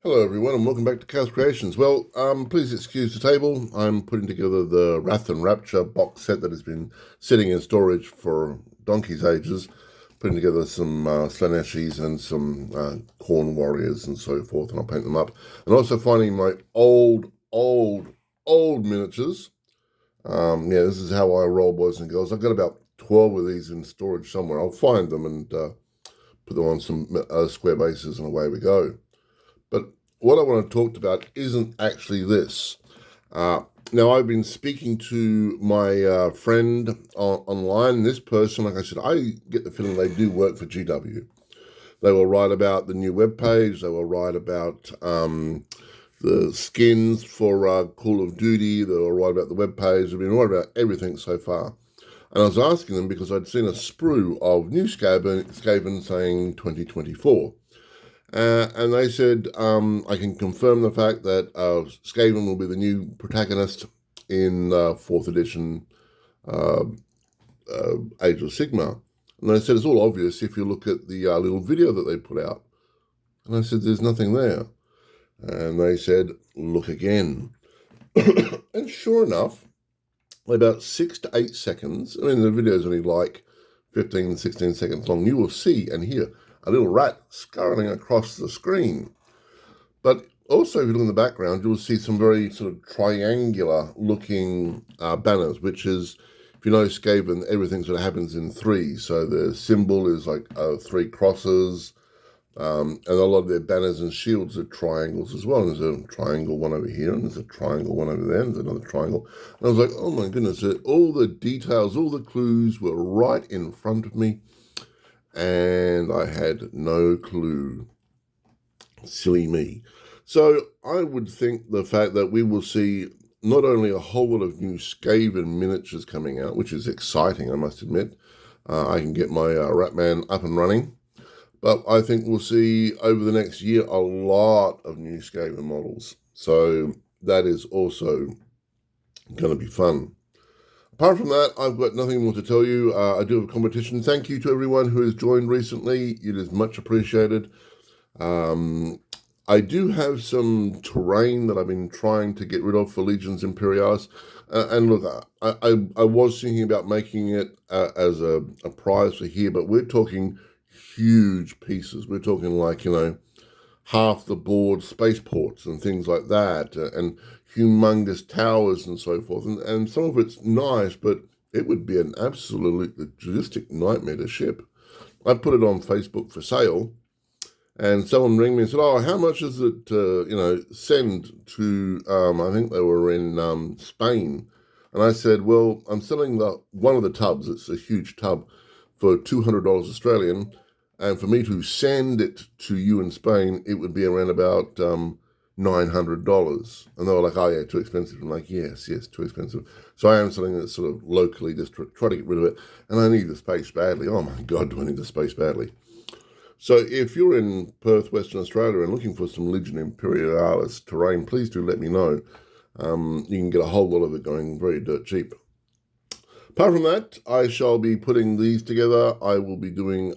Hello everyone and welcome back to Chaos Creations. Well, please excuse the table. I'm putting together the Wrath and Rapture box set that has been sitting in storage for donkey's ages. Putting together some Slaneshis and some Corn Warriors and so forth, and I'll paint them up. And also finding my old miniatures. Yeah, this is how I roll, boys and girls. I've got about 12 of these in storage somewhere. I'll find them and put them on some square bases and away we go. But what I want to talk about isn't actually this. Now, I've been speaking to my friend online. This person, like I said, I get the feeling they do work for GW. They will write about the new webpage. They will write about the skins for Call of Duty. They will write about the webpage. They've been writing about everything so far. And I was asking them because I'd seen a sprue of new Skaven saying 2024. And they said, I can confirm the fact that Skaven will be the new protagonist in 4th edition Age of Sigmar. And they said, it's all obvious if you look at the little video that they put out. And I said, there's nothing there. And they said, look again. And sure enough, about 6 to 8 seconds, I mean, the video is only like 15, 16 seconds long, you will see and hear a little rat scurrying across the screen. But also, if you look in the background, you'll see some very sort of triangular looking banners, which is, if you know Skaven, everything sort of happens in threes. So the symbol is like 3 crosses, and a lot of their banners and shields are triangles as well. And there's a triangle one over here, and there's a triangle one over there, and there's another triangle. And I was like, oh my goodness, all the details, all the clues were right in front of me. And I had no clue. Silly me. So I would think the fact that we will see not only a whole lot of new Skaven miniatures coming out, which is exciting, I must admit. I can get my Ratman up and running. But I think we'll see over the next year a lot of new Skaven models. So that is also going to be fun. Apart from that, I've got nothing more to tell you. I do have a competition. Thank you to everyone who has joined recently. It is much appreciated. I do have some terrain that I've been trying to get rid of for Legions Imperialis. And look, I was thinking about making it as a prize for here, but we're talking huge pieces. We're talking like, half the board spaceports and things like that, and humongous towers and so forth. And some of it's nice, but it would be an absolute logistic nightmare to ship. I put it on Facebook for sale, and someone rang me and said, oh, how much is it to, send to, I think they were in Spain. And I said, well, I'm selling one of the tubs, it's a huge tub, for $200 Australian. And for me to send it to you in Spain, it would be around about $900. And they were like, oh yeah, too expensive. I'm like, yes, too expensive. So I am selling it sort of locally, just to try to get rid of it. And I need the space badly. Oh my God, do I need the space badly. So if you're in Perth, Western Australia, and looking for some Legion Imperialis terrain, please do let me know. You can get a whole lot of it going very dirt cheap. Apart from that, I shall be putting these together. I will be doing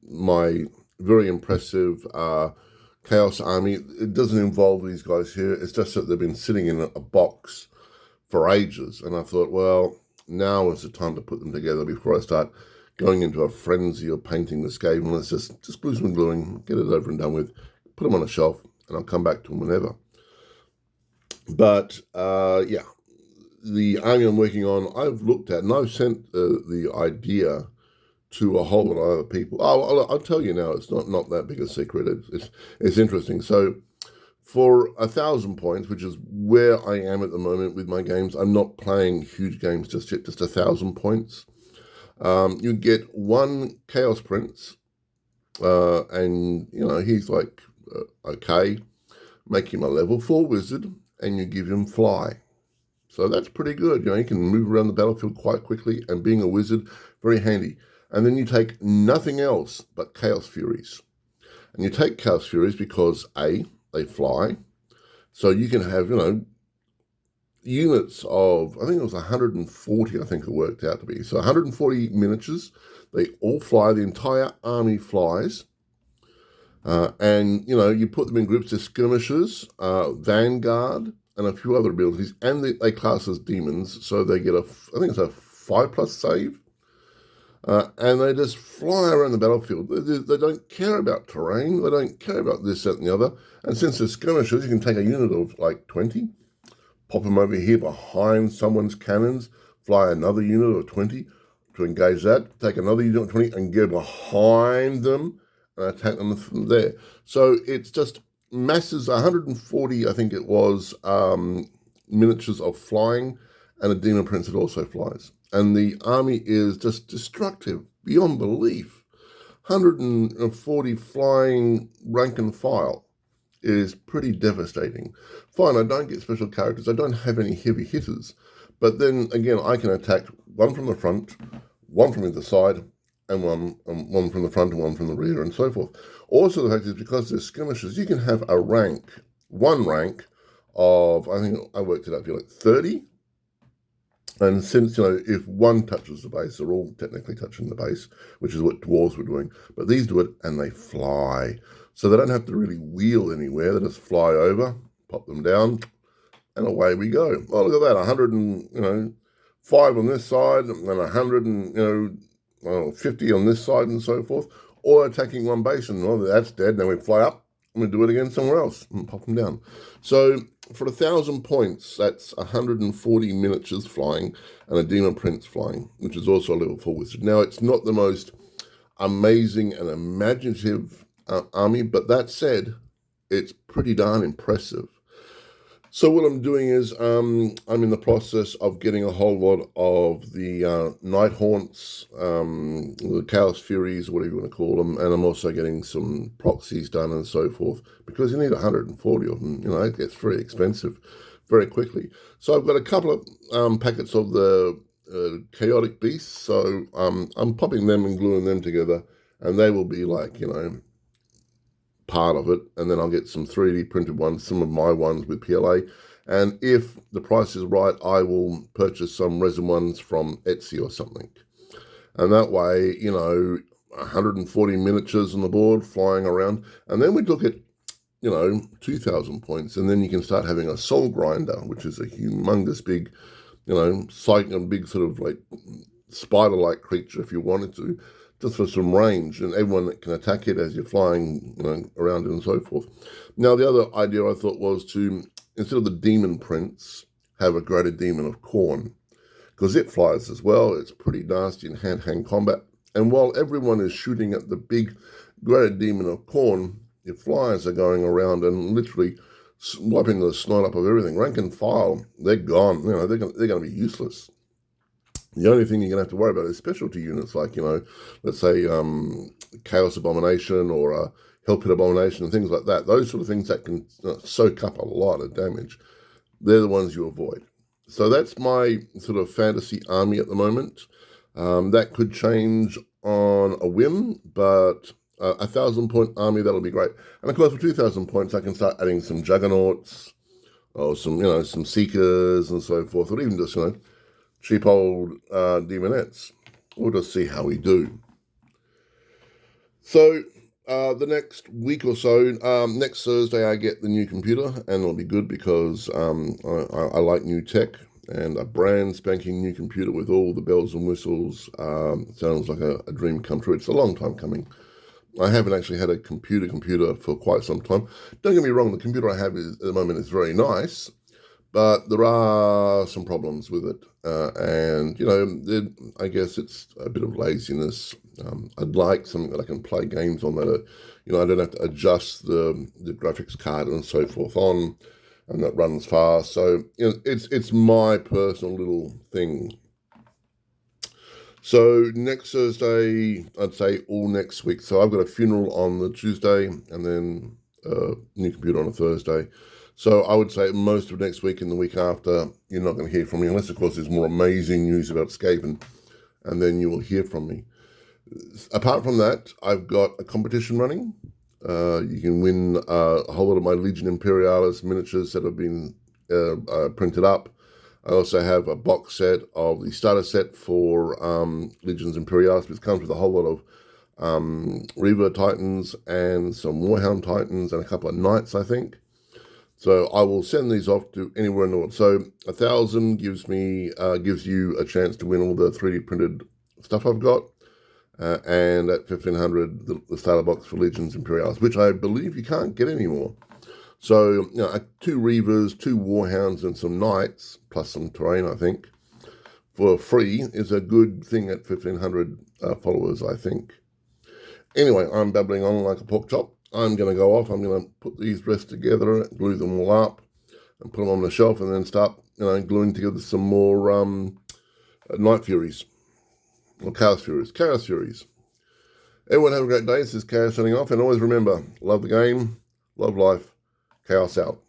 my very impressive Chaos Army. It doesn't involve these guys here. It's just that they've been sitting in a box for ages. And I thought, well, now is the time to put them together before I start going into a frenzy of painting the Skaven. Let's just glue some gluing, get it over and done with, put them on a shelf, and I'll come back to them whenever. But, yeah. The army I'm working on, I've looked at, and I've sent the idea to a whole lot of other people. I'll tell you now, it's not that big a secret. It's interesting. So for 1,000 points, which is where I am at the moment with my games, I'm not playing huge games just yet, just 1,000 points. You get 1 Chaos Prince, and, he's like, okay, make him a level 4 wizard, and you give him fly. So that's pretty good. You can move around the battlefield quite quickly, and being a wizard, very handy. And then you take nothing else but Chaos Furies. And you take Chaos Furies because, A, they fly. So you can have, units of, I think it was 140, I think it worked out to be. So 140 miniatures. They all fly. The entire army flies. And, you know, you put them in groups as skirmishers, vanguard, and a few other abilities, and they class as demons, so they get I think it's a 5+ save. And they just fly around the battlefield. They don't care about terrain. They don't care about this, that, and the other. And since they're skirmishers, you can take a unit of like 20, pop them over here behind someone's cannons, fly another unit of 20 to engage that, take another unit of 20 and go behind them and attack them from there. So it's just masses, 140, I think it was, miniatures of flying, and a demon prince that also flies. And the army is just destructive beyond belief. 140 flying rank and file is pretty devastating. Fine, I don't get special characters. I don't have any heavy hitters. But then again, I can attack one from the front, one from either side, and one from the front and one from the rear, and so forth. Also, the fact is, because they're skirmishers, you can have a rank, one rank of, I think I worked it out, like 30. And since, you know, if one touches the base, they're all technically touching the base, which is what dwarves were doing. But these do it, and they fly. So they don't have to really wheel anywhere. They just fly over, pop them down, and away we go. Oh, look at that, 105 on this side, and 150 on this side, and so forth. Or attacking one base, and oh, that's dead. Now we fly up, and we do it again somewhere else, and pop them down. So for 1,000 points, that's 140 miniatures flying, and a demon prince flying, which is also a level 4 wizard. Now, it's not the most amazing and imaginative army, but that said, it's pretty darn impressive. So what I'm doing is I'm in the process of getting a whole lot of the Night Haunts, the Chaos Furies, whatever you want to call them, and I'm also getting some proxies done and so forth, because you need 140 of them. You know, it gets very expensive very quickly. So I've got a couple of packets of the Chaotic Beasts, so I'm popping them and gluing them together, and they will be like, you know, part of it, and then I'll get some 3D printed ones, some of my ones with PLA, and if the price is right, I will purchase some resin ones from Etsy or something, and that way, you know, 140 miniatures on the board flying around, and then we look at, you know, 2,000 points, and then you can start having a soul grinder, which is a humongous big, you know, a big sort of like spider-like creature if you wanted to, just for some range, and everyone that can attack it as you're flying, you know, around it and so forth. Now, the other idea I thought was to, instead of the demon prince, have a greater demon of Khorne, because it flies as well. It's pretty nasty in hand-to-hand combat. And while everyone is shooting at the big greater demon of Khorne, the flyers are going around and literally wiping the snot up of everything. Rank and file, they're gone. You know, they're going to be useless. The only thing you're going to have to worry about is specialty units, like, you know, let's say Chaos Abomination or Hell Pit Abomination and things like that. Those sort of things that can soak up a lot of damage. They're the ones you avoid. So that's my sort of fantasy army at the moment. That could change on a whim, but 1,000 point army, that'll be great. And of course, for 2,000 points, I can start adding some Juggernauts or some, you know, some Seekers and so forth, or even just, you know, cheap old demonettes. We'll just see how we do. So the next week or so, next Thursday, I get the new computer, and it'll be good because I like new tech, and a brand spanking new computer with all the bells and whistles sounds like a dream come true. It's a long time coming. I haven't actually had a computer for quite some time. Don't get me wrong, the computer I have at the moment is very nice, but there are some problems with it. And, you know, I guess it's a bit of laziness. I'd like something that I can play games on that, you know, I don't have to adjust the graphics card and so forth on, and that runs fast. So, you know, it's my personal little thing. So next Thursday, I'd say all next week. So I've got a funeral on the Tuesday, and then new computer on a Thursday. So I would say most of next week and the week after, you're not going to hear from me, unless, of course, there's more amazing news about Skaven, and then you will hear from me. Apart from that, I've got a competition running. You can win a whole lot of my Legion Imperialis miniatures that have been printed up. I also have a box set of the starter set for Legions Imperialis, which comes with a whole lot of Reaver Titans and some Warhound Titans and a couple of Knights, I think. So I will send these off to anywhere in the world. So 1,000 gives you a chance to win all the 3D printed stuff I've got. And at 1,500, the starter box for Legions Imperialis, which I believe you can't get anymore. So, 2 Reavers, 2 Warhounds, and some Knights, plus some terrain, I think, for free is a good thing at 1,500 followers, I think. Anyway, I'm babbling on like a pork chop. I'm going to go off. I'm going to put these rest together, glue them all up, and put them on the shelf, and then start, gluing together some more Night Furies, or Chaos Furies. Everyone have a great day. This is Chaos signing off, and always remember, love the game, love life, Chaos out.